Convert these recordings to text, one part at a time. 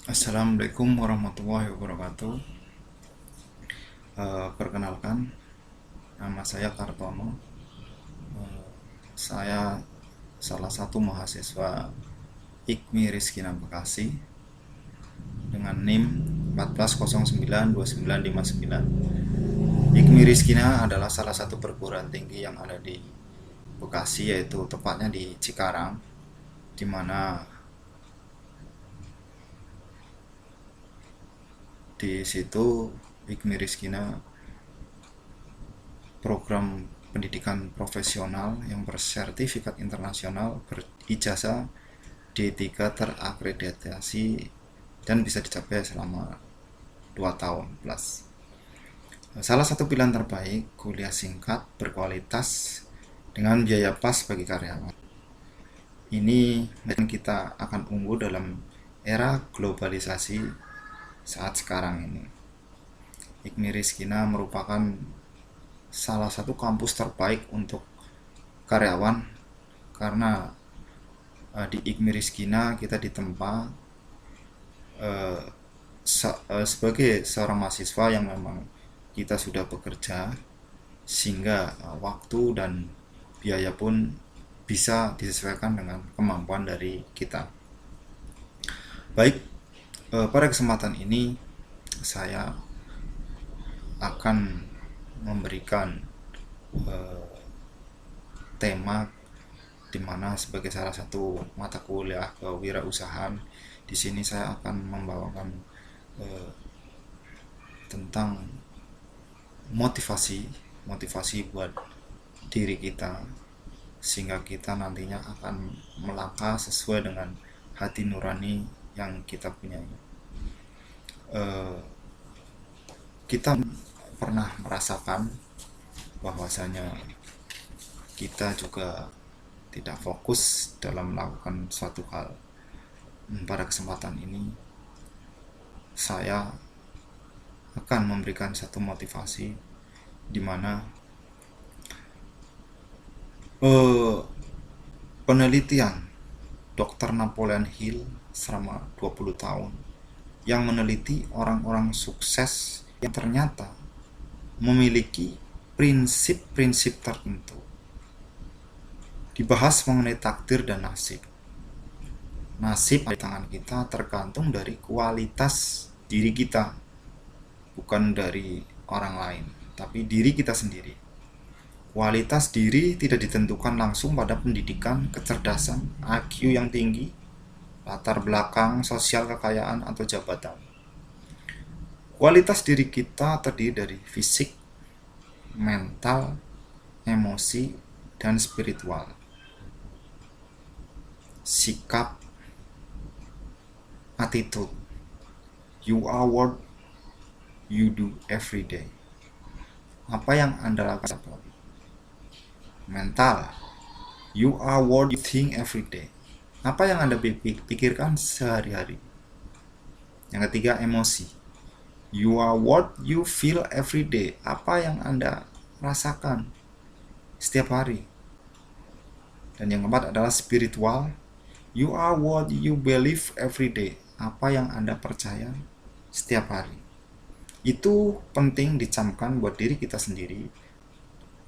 Assalamualaikum warahmatullahi wabarakatuh. Perkenalkan, nama saya Kartono. Saya salah satu mahasiswa IKMI Rizkina Bekasi dengan NIM 14092959. IKMI Rizkina adalah salah satu perguruan tinggi yang ada di Bekasi, yaitu tepatnya di Cikarang, di mana di situ IKMI Rizkina program pendidikan profesional yang bersertifikat internasional berijazah D3 terakreditasi dan bisa dicapai selama 2 tahun plus. Salah satu pilihan terbaik kuliah singkat berkualitas dengan biaya pas bagi karyawan. Ini yang kita akan unggul dalam era globalisasi saat sekarang ini. IKMI Rizkina merupakan salah satu kampus terbaik untuk karyawan karena di IKMI Rizkina kita ditempa sebagai seorang mahasiswa yang memang kita sudah bekerja sehingga waktu dan biaya pun bisa disesuaikan dengan kemampuan dari kita. Baik, pada kesempatan ini saya akan memberikan tema di mana sebagai salah satu mata kuliah kewirausahaan di sini saya akan membawakan tentang motivasi buat diri kita sehingga kita nantinya akan melangkah sesuai dengan hati nurani yang kita punya. Kita pernah merasakan bahwasanya kita juga tidak fokus dalam melakukan suatu hal. Pada kesempatan ini saya akan memberikan satu motivasi di mana penelitian Dr. Napoleon Hill selama 20 tahun yang meneliti orang-orang sukses yang ternyata memiliki prinsip-prinsip tertentu. Dibahas mengenai takdir dan nasib. Nasib di tangan kita tergantung dari kualitas diri kita, bukan dari orang lain, tapi diri kita sendiri. Kualitas diri tidak ditentukan langsung pada pendidikan, kecerdasan, IQ yang tinggi, latar belakang sosial, kekayaan, atau jabatan. Kualitas diri kita terdiri dari fisik, mental, emosi, dan spiritual. Sikap, attitude. You are what you do every day. Apa yang Anda lakukan? Mental. You are what you think every day. Apa yang Anda pikirkan sehari-hari? Yang ketiga, emosi. You are what you feel every day. Apa yang Anda rasakan setiap hari? Dan yang keempat adalah spiritual. You are what you believe every day. Apa yang Anda percaya setiap hari. Itu penting dicamkan buat diri kita sendiri,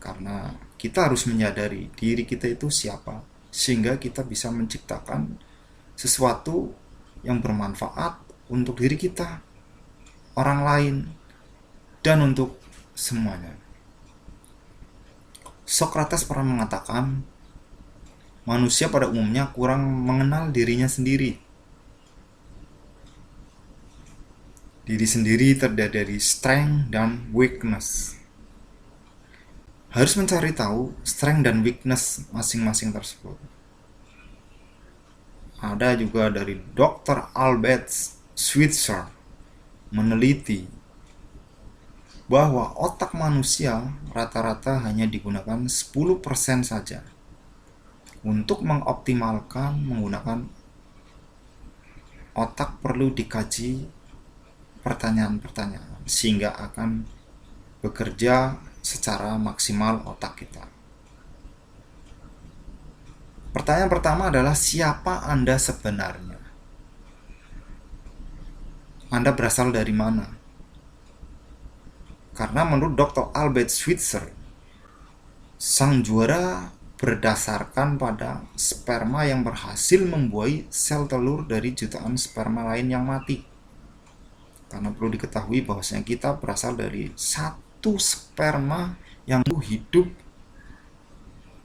karena kita harus menyadari diri kita itu siapa, sehingga kita bisa menciptakan sesuatu yang bermanfaat untuk diri kita, orang lain, dan untuk semuanya. Socrates pernah mengatakan, manusia pada umumnya kurang mengenal dirinya sendiri. Diri sendiri terdiri dari strength dan weakness. Harus mencari tahu strength dan weakness masing-masing tersebut. Ada juga dari Dr. Albert Schweitzer meneliti bahwa otak manusia rata-rata hanya digunakan 10% saja. Untuk mengoptimalkan menggunakan otak perlu dikaji pertanyaan-pertanyaan sehingga akan bekerja secara maksimal otak kita. Pertanyaan pertama adalah siapa Anda sebenarnya? Anda berasal dari mana. Karena menurut Dr. Albert Schweitzer, sang juara berdasarkan pada sperma yang berhasil membuahi sel telur dari jutaan sperma lain yang mati. Karena perlu diketahui bahwasanya kita berasal dari satu sperma yang hidup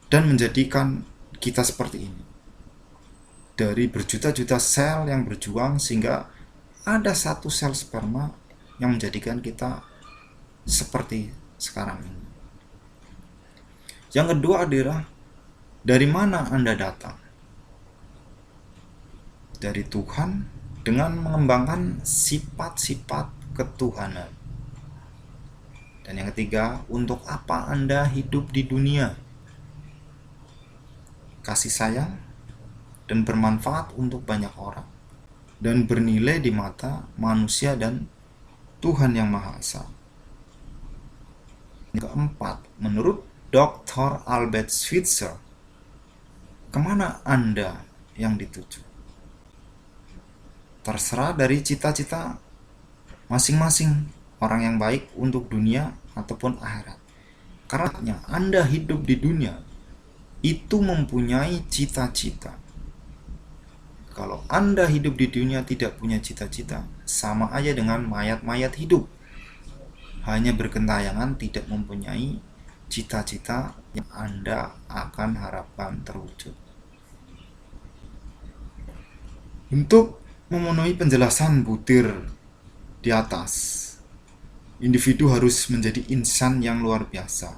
dan menjadikan kita seperti ini. Dari berjuta-juta sel yang berjuang sehingga ada satu sel sperma yang menjadikan kita seperti sekarang ini. Yang kedua adalah, dari mana Anda datang? Dari Tuhan dengan mengembangkan sifat-sifat ketuhanan. Dan yang ketiga, untuk apa Anda hidup di dunia? Kasih sayang dan bermanfaat untuk banyak orang, dan bernilai di mata manusia dan Tuhan Yang Maha Esa. Yang keempat, menurut Dr. Albert Schweitzer, kemana Anda yang dituju? Terserah dari cita-cita masing-masing orang yang baik untuk dunia ataupun akhirat. Karena Anda hidup di dunia itu mempunyai cita-cita. Kalau Anda hidup di dunia tidak punya cita-cita, sama aja dengan mayat-mayat hidup, hanya bergentayangan, tidak mempunyai cita-cita yang Anda akan harapkan terwujud. Untuk memenuhi penjelasan butir di atas, individu harus menjadi insan yang luar biasa.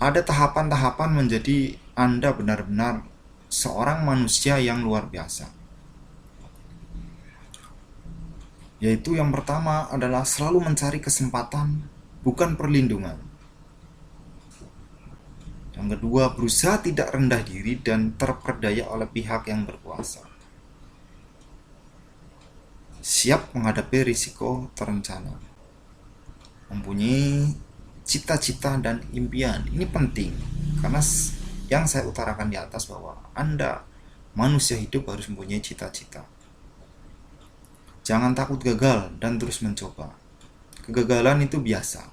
Ada tahapan-tahapan menjadi Anda benar-benar seorang manusia yang luar biasa. Yaitu yang pertama adalah selalu mencari kesempatan, bukan perlindungan. Yang kedua, berusaha tidak rendah diri dan terperdaya oleh pihak yang berkuasa. Siap menghadapi risiko terencana. Mempunyai cita-cita dan impian. Ini penting, karena yang saya utarakan di atas bahwa Anda, manusia hidup, harus mempunyai cita-cita. Jangan takut gagal dan terus mencoba. Kegagalan itu biasa.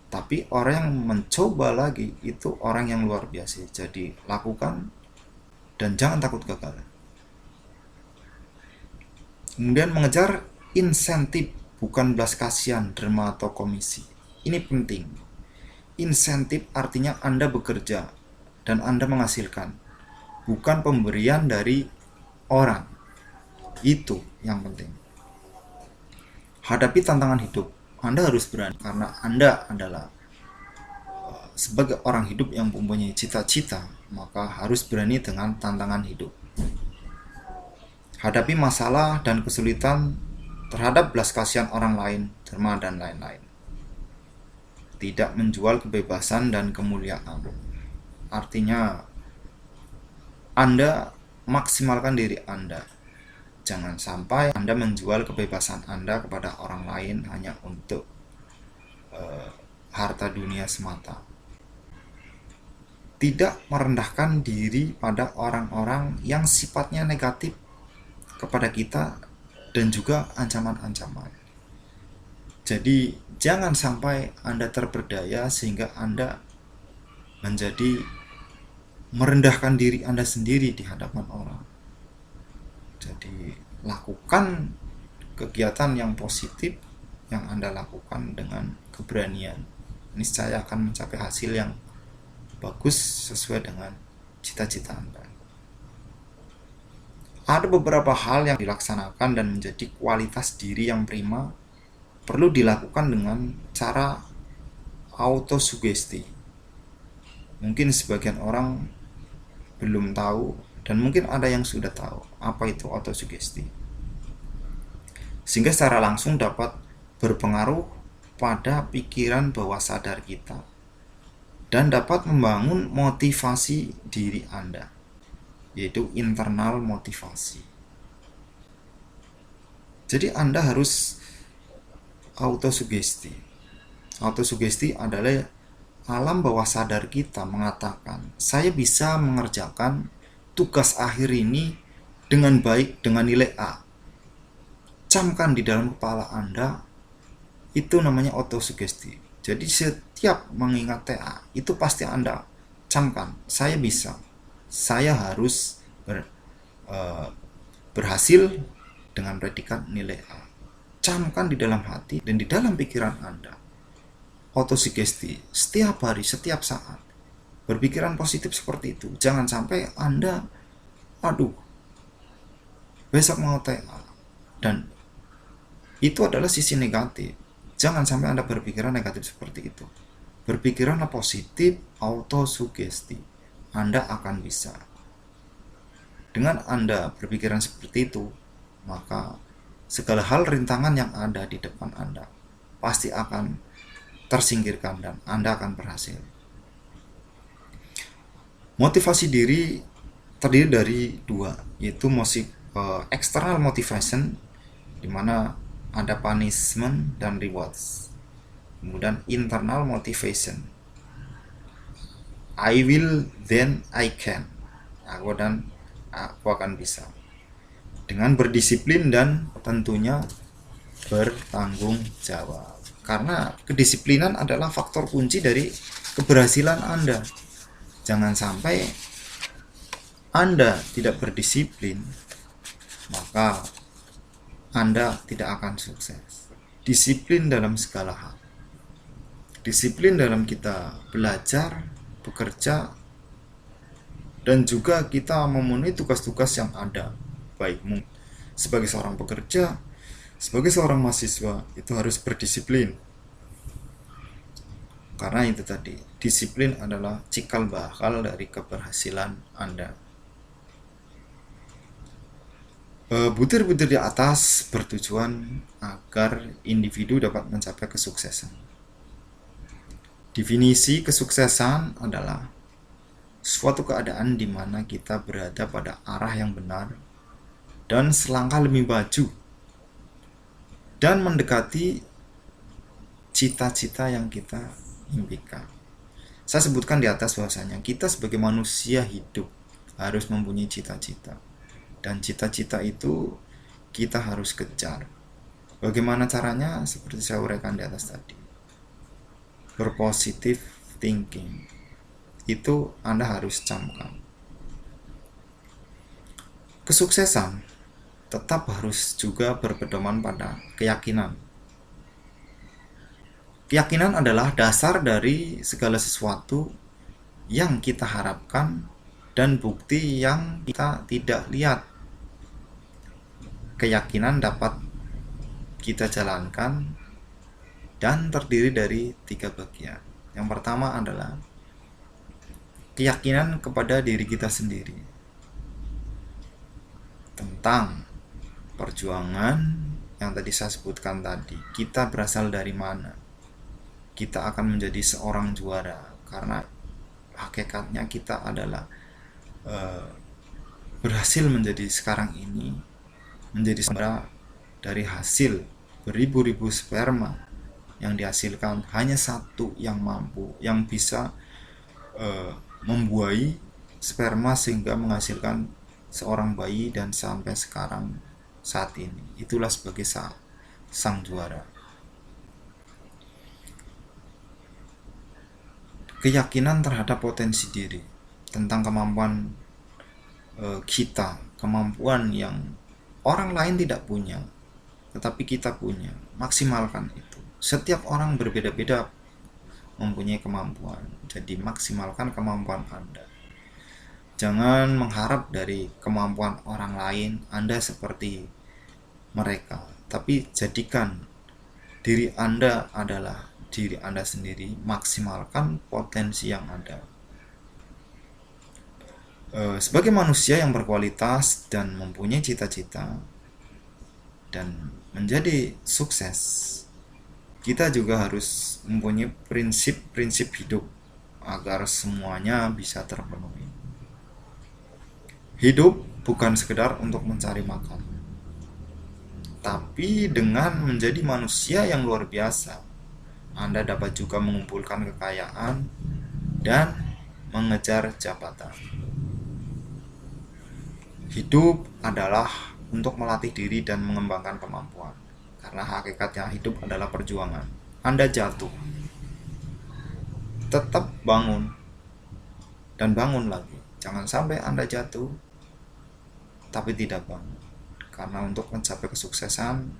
Tapi orang yang mencoba lagi itu orang yang luar biasa. Jadi lakukan dan jangan takut gagal. Kemudian mengejar insentif, bukan belas kasihan, derma atau komisi. Ini penting. Insentif artinya Anda bekerja dan Anda menghasilkan, bukan pemberian dari orang. Itu yang penting. Hadapi tantangan hidup. Anda harus berani, karena Anda adalah sebagai orang hidup yang mempunyai cita-cita, maka harus berani dengan tantangan hidup. Hadapi masalah dan kesulitan terhadap belas kasihan orang lain, derma dan lain-lain. Tidak menjual kebebasan dan kemuliaan. Artinya Anda maksimalkan diri Anda. Jangan sampai Anda menjual kebebasan Anda kepada orang lain hanya untuk harta dunia semata. Tidak merendahkan diri pada orang-orang yang sifatnya negatif kepada kita dan juga ancaman-ancaman. Jadi jangan sampai Anda terperdaya sehingga Anda menjadi merendahkan diri Anda sendiri di hadapan orang. Jadi lakukan kegiatan yang positif yang Anda lakukan dengan keberanian. Niscaya akan mencapai hasil yang bagus sesuai dengan cita-cita Anda. Ada beberapa hal yang dilaksanakan dan menjadi kualitas diri yang prima, perlu dilakukan dengan cara autosugesti. Mungkin sebagian orang belum tahu, dan mungkin ada yang sudah tahu apa itu autosugesti. Sehingga secara langsung dapat berpengaruh pada pikiran bawah sadar kita dan dapat membangun motivasi diri Anda, yaitu internal motivasi. Jadi Anda harus autosugesti. Autosugesti adalah alam bawah sadar kita mengatakan, saya bisa mengerjakan tugas akhir ini dengan baik, dengan nilai A. camkan di dalam kepala Anda, itu namanya autosugesti. Jadi setiap mengingat TA, itu pasti Anda camkan, saya bisa, saya harus berhasil dengan predikat nilai A. Camkan di dalam hati dan di dalam pikiran Anda. Autosugesti, setiap hari, setiap saat. Berpikiran positif seperti itu. Jangan sampai Anda, aduh, besok mau TA. Dan itu adalah sisi negatif. Jangan sampai Anda berpikiran negatif seperti itu. Berpikiranlah positif, autosugesti. Anda akan bisa. Dengan Anda berpikiran seperti itu, maka segala hal rintangan yang ada di depan Anda pasti akan tersingkirkan dan Anda akan berhasil. Motivasi diri terdiri dari dua, yaitu external motivation, di mana ada punishment dan rewards. Kemudian internal motivation, I will then I can. Aku akan bisa. Dengan berdisiplin dan tentunya bertanggung jawab. Karena kedisiplinan adalah faktor kunci dari keberhasilan Anda. Jangan sampai Anda tidak berdisiplin, maka Anda tidak akan sukses. Disiplin dalam segala hal. Disiplin dalam kita belajar, bekerja, dan juga kita memenuhi tugas-tugas yang ada. Baik sebagai seorang pekerja, sebagai seorang mahasiswa, itu harus berdisiplin. Karena itu tadi, disiplin adalah cikal bakal dari keberhasilan Anda. Butir-butir di atas bertujuan agar individu dapat mencapai kesuksesan. Definisi kesuksesan adalah suatu keadaan di mana kita berada pada arah yang benar dan selangkah lebih maju dan mendekati cita-cita yang kita impikan. Saya sebutkan di atas bahwasanya kita sebagai manusia hidup harus mempunyai cita-cita, dan cita-cita itu kita harus kejar. Bagaimana caranya? Seperti saya uraikan di atas tadi. Berpositif thinking, itu Anda harus camkan. Kesuksesan tetap harus juga berpedoman pada keyakinan. Keyakinan adalah dasar dari segala sesuatu yang kita harapkan dan bukti yang kita tidak lihat. Keyakinan dapat kita jalankan dan terdiri dari 3 bagian. Yang pertama adalah keyakinan kepada diri kita sendiri tentang perjuangan yang tadi saya sebutkan tadi. Kita berasal dari mana? Kita akan menjadi seorang juara karena hakikatnya kita adalah berhasil menjadi sekarang ini, menjadi juara dari hasil beribu-ribu sperma yang dihasilkan. Hanya satu yang mampu, yang bisa membuahi sperma sehingga menghasilkan seorang bayi dan sampai sekarang saat ini. Itulah sebagai sang juara. Keyakinan terhadap potensi diri, tentang kemampuan kita, kemampuan yang orang lain tidak punya tetapi kita punya. Maksimalkan itu. Setiap orang berbeda-beda mempunyai kemampuan, jadi maksimalkan kemampuan Anda. Jangan mengharap dari kemampuan orang lain Anda seperti mereka, tapi jadikan diri Anda adalah diri Anda sendiri. Maksimalkan potensi yang ada. Sebagai manusia yang berkualitas dan mempunyai cita-cita dan menjadi sukses, kita juga harus mempunyai prinsip-prinsip hidup agar semuanya bisa terpenuhi. Hidup bukan sekedar untuk mencari makan, tapi dengan menjadi manusia yang luar biasa, Anda dapat juga mengumpulkan kekayaan dan mengejar jabatan. Hidup adalah untuk melatih diri dan mengembangkan kemampuan. Karena hakikatnya hidup adalah perjuangan. Anda jatuh, tetap bangun dan bangun lagi. Jangan sampai Anda jatuh tapi tidak bangun. Karena untuk mencapai kesuksesan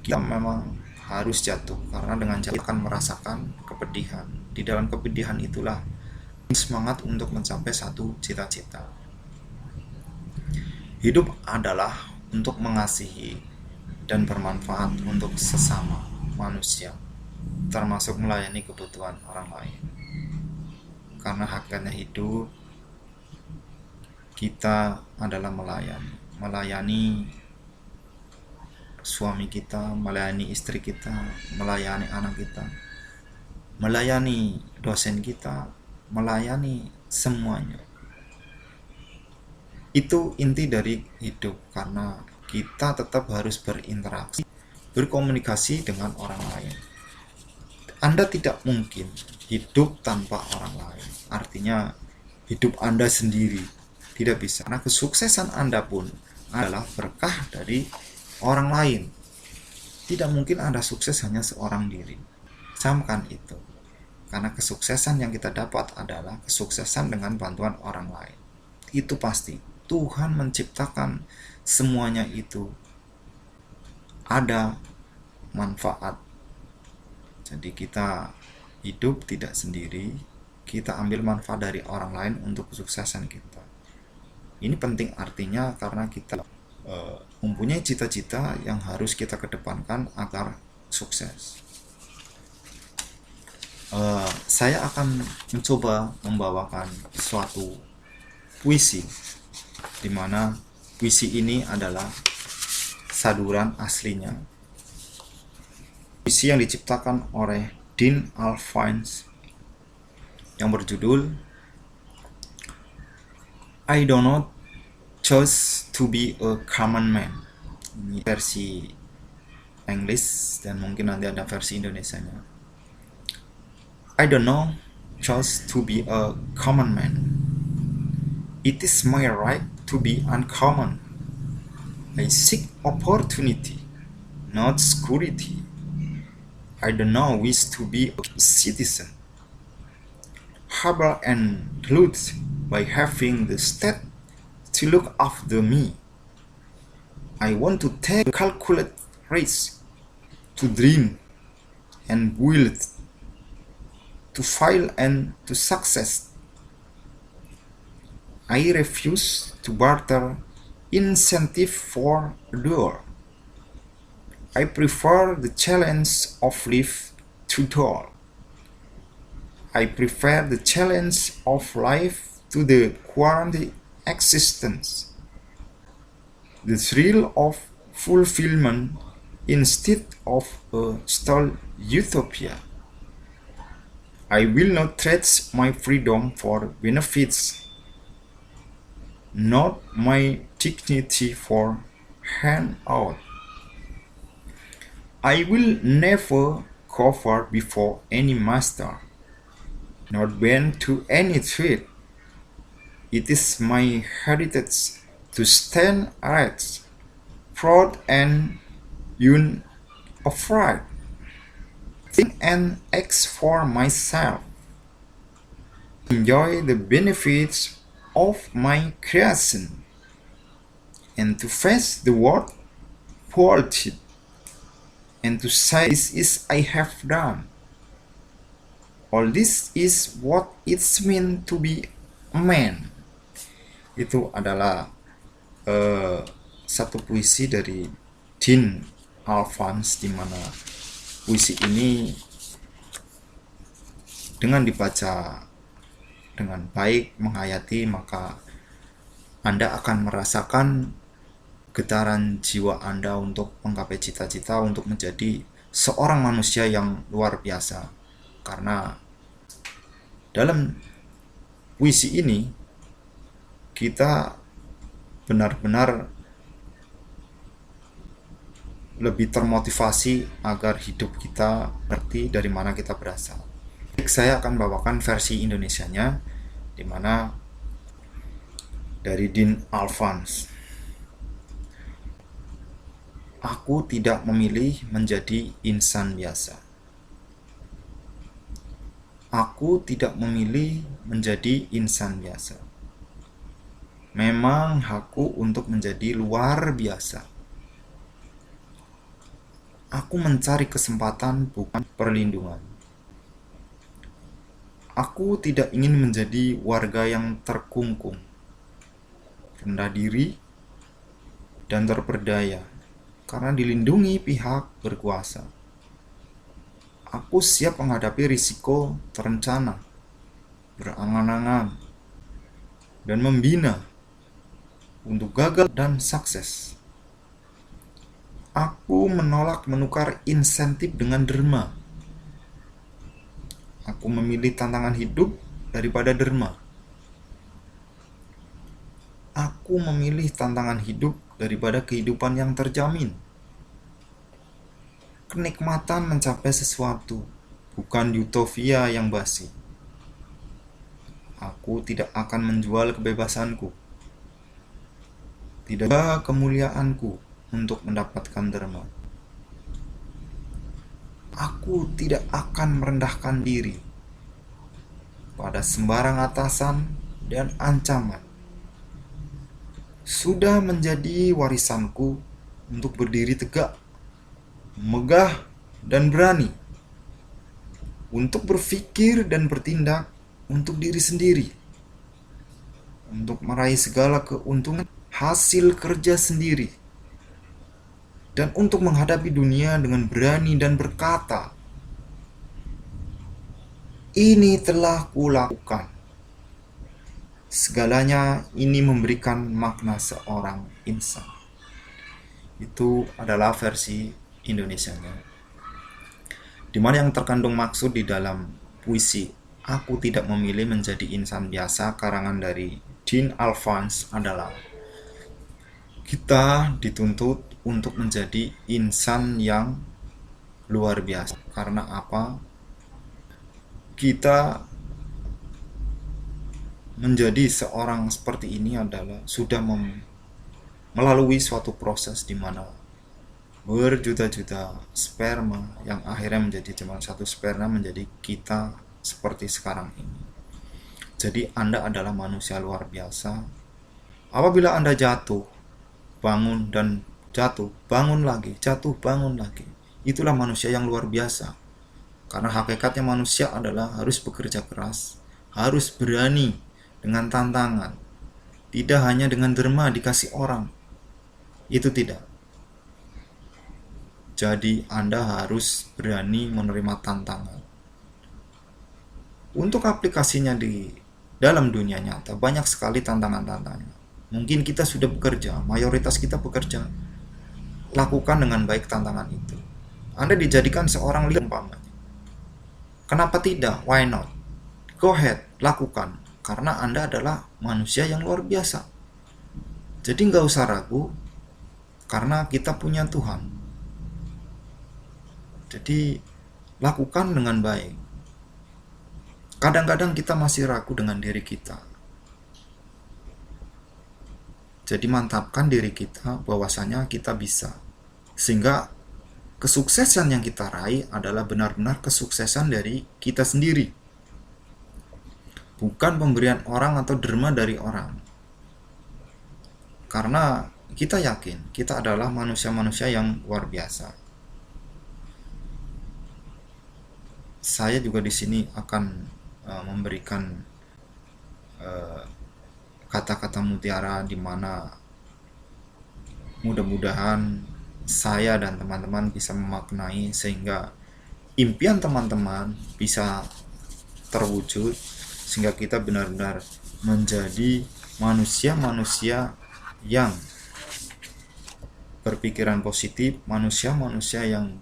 kita memang harus jatuh, karena dengan jatuh akan merasakan kepedihan. Di dalam kepedihan itulah semangat untuk mencapai satu cita-cita. Hidup adalah untuk mengasihi dan bermanfaat untuk sesama manusia, termasuk melayani kebutuhan orang lain. Karena hakikatnya hidup kita adalah melayani suami kita, melayani istri kita, melayani anak kita, melayani dosen kita, melayani semuanya. Itu inti dari hidup, karena kita tetap harus berinteraksi, berkomunikasi dengan orang lain. Anda tidak mungkin hidup tanpa orang lain. Artinya hidup Anda sendiri tidak bisa. Karena kesuksesan Anda pun adalah berkah dari orang lain. Tidak mungkin Anda sukses hanya seorang diri. Camkan itu. Karena kesuksesan yang kita dapat adalah kesuksesan dengan bantuan orang lain. Itu pasti. Tuhan menciptakan semuanya itu ada manfaat. Jadi kita hidup tidak sendiri, kita ambil manfaat dari orang lain untuk kesuksesan kita. Ini penting artinya karena kita mempunyai cita-cita yang harus kita kedepankan agar sukses. Saya akan mencoba membawakan suatu puisi, di mana puisi ini adalah saduran aslinya. Puisi yang diciptakan oleh Dean Alphonse yang berjudul I do not choose to be a common man. Ini versi Inggris dan mungkin nanti ada versi Indonesianya. I don't know choose to be a common man. It is my right to be uncommon. I seek opportunity, not security. I do not wish to be a citizen, humble and deluded by having the state to look after me. I want to take a calculated risk, to dream and build, to fail and to success. I refuse to barter incentive for a dollar. I prefer the challenge of life to toil. I prefer the challenge of life to the quarantine existence, the thrill of fulfillment instead of a stalled utopia. I will not trade my freedom for benefits, not my dignity for handout. I will never cover before any master, not bend to any trade. It is my heritage to stand erect, proud and unafraid, think and act for myself, enjoy the benefits of my creation, and to face the world quality, and to say this is I have done. All this is what it's mean to be a man. Itu adalah satu puisi dari Dean Alphonse, di mana puisi ini dengan dibaca dengan baik, menghayati, maka Anda akan merasakan getaran jiwa Anda untuk menggapai cita-cita, untuk menjadi seorang manusia yang luar biasa. Karena dalam puisi ini kita benar-benar lebih termotivasi agar hidup kita ngerti dari mana kita berasal. Saya akan bawakan versi Indonesianya, di mana dari Dean Alphonse. Aku tidak memilih menjadi insan biasa. Aku tidak memilih menjadi insan biasa. Memang hakku untuk menjadi luar biasa. Aku mencari kesempatan, bukan perlindungan. Aku tidak ingin menjadi warga yang terkungkung, rendah diri, dan terperdaya karena dilindungi pihak berkuasa. Aku siap menghadapi risiko terencana, berangan-angan, dan membina untuk gagal dan sukses. Aku menolak menukar insentif dengan derma. Aku memilih tantangan hidup daripada derma. Aku memilih tantangan hidup daripada kehidupan yang terjamin. Kenikmatan mencapai sesuatu, bukan utopia yang basi. Aku tidak akan menjual kebebasanku, tidak kemuliaanku untuk mendapatkan derma. Aku tidak akan merendahkan diri pada sembarang atasan dan ancaman. Sudah menjadi warisanku untuk berdiri tegak, megah dan berani, untuk berpikir dan bertindak untuk diri sendiri, untuk meraih segala keuntungan hasil kerja sendiri, dan untuk menghadapi dunia dengan berani dan berkata, "Ini telah kulakukan." Segalanya ini memberikan makna seorang insan. Itu adalah versi Indonesianya, di mana yang terkandung maksud di dalam puisi Aku Tidak Memilih Menjadi Insan Biasa karangan dari Dean Alphonse adalah kita dituntut untuk menjadi insan yang luar biasa. Karena apa? Kita menjadi seorang seperti ini adalah sudah melalui suatu proses di mana berjuta-juta sperma yang akhirnya menjadi cuma satu sperma menjadi kita seperti sekarang ini. Jadi Anda adalah manusia luar biasa. Apabila Anda jatuh, bangun dan jatuh, bangun lagi, jatuh, bangun lagi. Itulah manusia yang luar biasa. Karena hakikatnya manusia adalah harus bekerja keras, harus berani dengan tantangan. Tidak hanya dengan derma dikasih orang. Itu tidak. Jadi Anda harus berani menerima tantangan. Untuk aplikasinya di dalam dunia nyata, banyak sekali tantangan-tantangan. Mungkin kita sudah bekerja, mayoritas kita bekerja. Lakukan dengan baik tantangan itu. Anda dijadikan seorang leader umpamanya. Kenapa tidak? Why not? Go ahead, lakukan. Karena Anda adalah manusia yang luar biasa. Jadi nggak usah ragu, karena kita punya Tuhan. Jadi lakukan dengan baik. Kadang-kadang kita masih ragu dengan diri kita. Jadi mantapkan diri kita bahwasanya kita bisa. Sehingga kesuksesan yang kita raih adalah benar-benar kesuksesan dari kita sendiri. Bukan pemberian orang atau derma dari orang. Karena kita yakin kita adalah manusia-manusia yang luar biasa. Saya juga di sini akan memberikan kata-kata mutiara di mana mudah-mudahan saya dan teman-teman bisa memaknai sehingga impian teman-teman bisa terwujud, sehingga kita benar-benar menjadi manusia-manusia yang berpikiran positif, manusia-manusia yang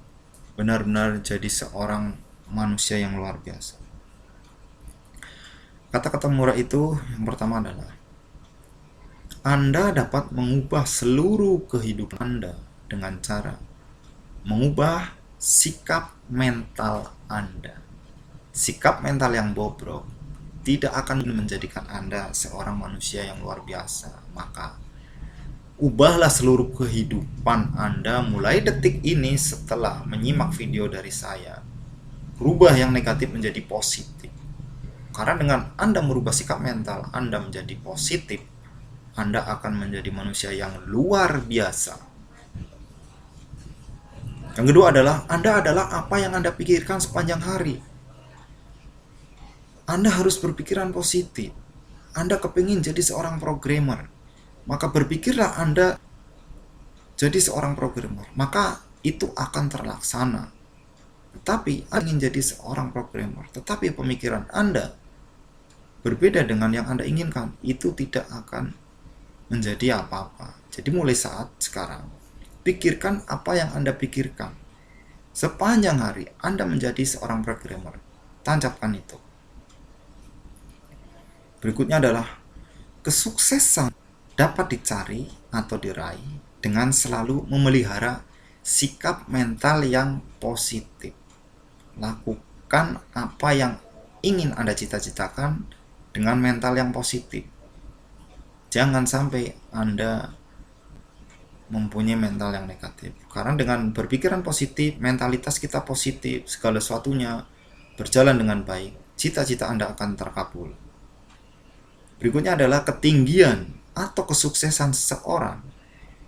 benar-benar jadi seorang manusia yang luar biasa. Kata-kata murah itu yang pertama adalah Anda dapat mengubah seluruh kehidupan Anda dengan cara mengubah sikap mental Anda. Sikap mental yang bobrok tidak akan menjadikan Anda seorang manusia yang luar biasa. Maka Ubahlah seluruh kehidupan Anda mulai detik ini setelah menyimak video dari saya. Rubah yang negatif menjadi positif. Karena dengan Anda merubah sikap mental Anda menjadi positif, Anda akan menjadi manusia yang luar biasa. Yang kedua adalah, Anda adalah apa yang Anda pikirkan sepanjang hari. Anda harus berpikiran positif. Anda kepingin jadi seorang programmer, maka berpikirlah Anda jadi seorang programmer, maka itu akan terlaksana. Tetapi Anda ingin jadi seorang programmer, tetapi pemikiran Anda berbeda dengan yang Anda inginkan, itu tidak akan menjadi apa-apa. Jadi mulai saat sekarang, pikirkan apa yang Anda pikirkan. Sepanjang hari Anda menjadi seorang programmer, tancapkan itu. Berikutnya adalah, kesuksesan dapat dicari atau diraih dengan selalu memelihara sikap mental yang positif. Lakukan apa yang ingin Anda cita-citakan dengan mental yang positif. Jangan sampai Anda mempunyai mental yang negatif. Karena dengan berpikiran positif, mentalitas kita positif, segala sesuatunya berjalan dengan baik, cita-cita Anda akan terkabul. Berikutnya adalah, ketinggian atau kesuksesan seseorang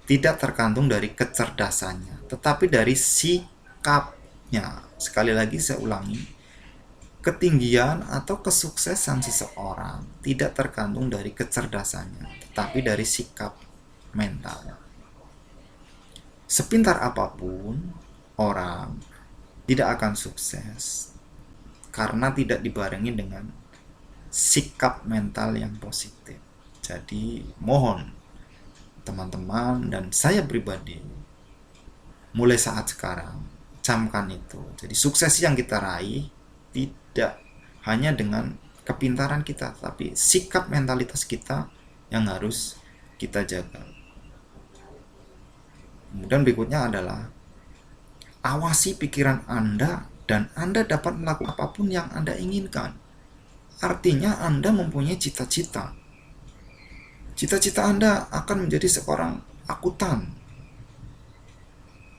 tidak tergantung dari kecerdasannya, tetapi dari sikapnya. Sekali lagi saya ulangi, ketinggian atau kesuksesan seseorang tidak tergantung dari kecerdasannya, tetapi dari sikap mentalnya. Sepintar apapun orang tidak akan sukses karena tidak dibarengi dengan sikap mental yang positif. Jadi mohon teman-teman dan saya pribadi, mulai saat sekarang camkan itu. Jadi sukses yang kita raih tidak hanya dengan kepintaran kita, tapi sikap mentalitas kita yang harus kita jaga. Kemudian berikutnya adalah, awasi pikiran Anda dan Anda dapat melakukan apapun yang Anda inginkan. Artinya Anda mempunyai cita-cita. Cita-cita Anda akan menjadi seorang akuntan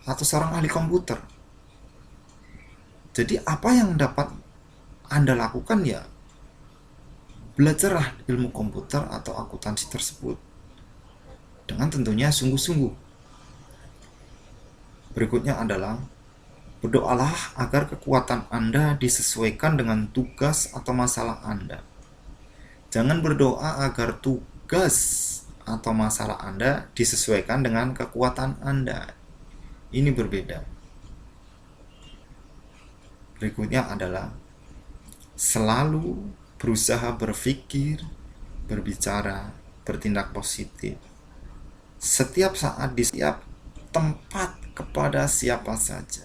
atau seorang ahli komputer. Jadi apa yang dapat Anda lakukan, ya belajarlah ilmu komputer atau akuntansi tersebut dengan tentunya sungguh-sungguh. Berikutnya adalah, berdoalah agar kekuatan Anda disesuaikan dengan tugas atau masalah Anda. Jangan berdoa agar tugas atau masalah Anda disesuaikan dengan kekuatan Anda. Ini berbeda. Berikutnya adalah, selalu berusaha berpikir, berbicara, bertindak positif setiap saat, di setiap tempat, kepada siapa saja.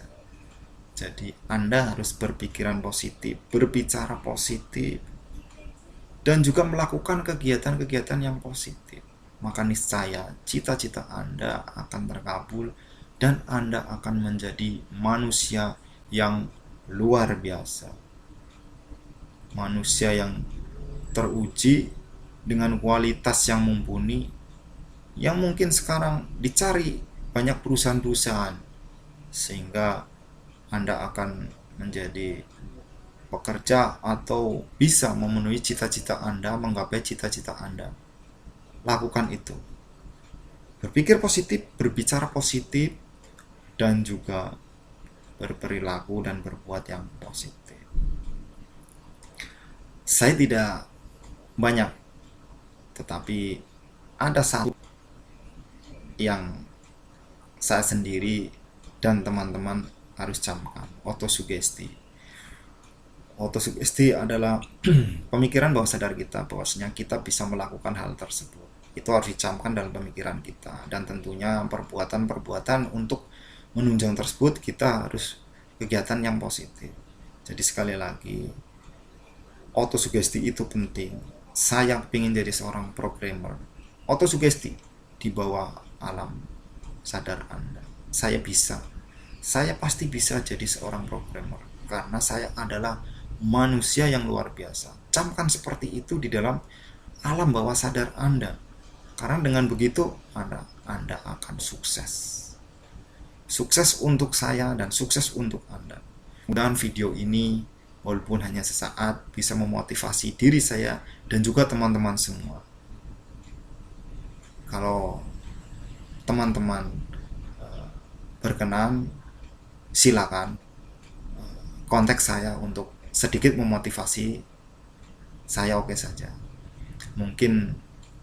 Jadi Anda harus berpikiran positif, berbicara positif, dan juga melakukan kegiatan-kegiatan yang positif. Maka niscaya cita-cita Anda akan terkabul dan Anda akan menjadi manusia yang luar biasa. Manusia yang teruji dengan kualitas yang mumpuni, yang mungkin sekarang dicari banyak perusahaan-perusahaan, sehingga Anda akan menjadi pekerja atau bisa memenuhi cita-cita Anda, menggapai cita-cita Anda. Lakukan itu. Berpikir positif, berbicara positif, dan juga berperilaku dan berbuat yang positif. Saya tidak banyak, tetapi ada satu yang saya sendiri dan teman-teman harus camkan, autosugesti. Autosugesti adalah pemikiran bawah sadar kita bahwasanya kita bisa melakukan hal tersebut. Itu harus dicamkan dalam pemikiran kita, dan tentunya perbuatan-perbuatan untuk menunjang tersebut kita harus kegiatan yang positif. Jadi sekali lagi, autosugesti itu penting. Saya ingin jadi seorang programmer. Autosugesti di bawah alam sadar Anda. Saya bisa. Saya pasti bisa jadi seorang programmer karena saya adalah manusia yang luar biasa. Camkan seperti itu di dalam alam bawah sadar Anda. Karena dengan begitu Anda akan sukses. Sukses untuk saya dan sukses untuk Anda. Mudah-mudahan video ini walaupun hanya sesaat bisa memotivasi diri saya dan juga teman-teman semua. Kalau teman-teman berkenan, silakan kontak saya untuk sedikit memotivasi saya, oke saja. Mungkin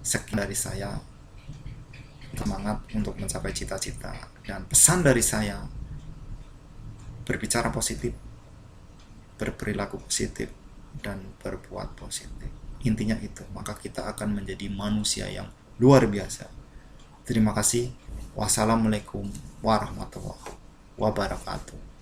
sekian dari saya, semangat untuk mencapai cita-cita, dan pesan dari saya, berbicara positif, berperilaku positif, dan berbuat positif. Intinya itu, maka kita akan menjadi manusia yang luar biasa. Terima kasih. Wassalamualaikum warahmatullahi wabarakatuh.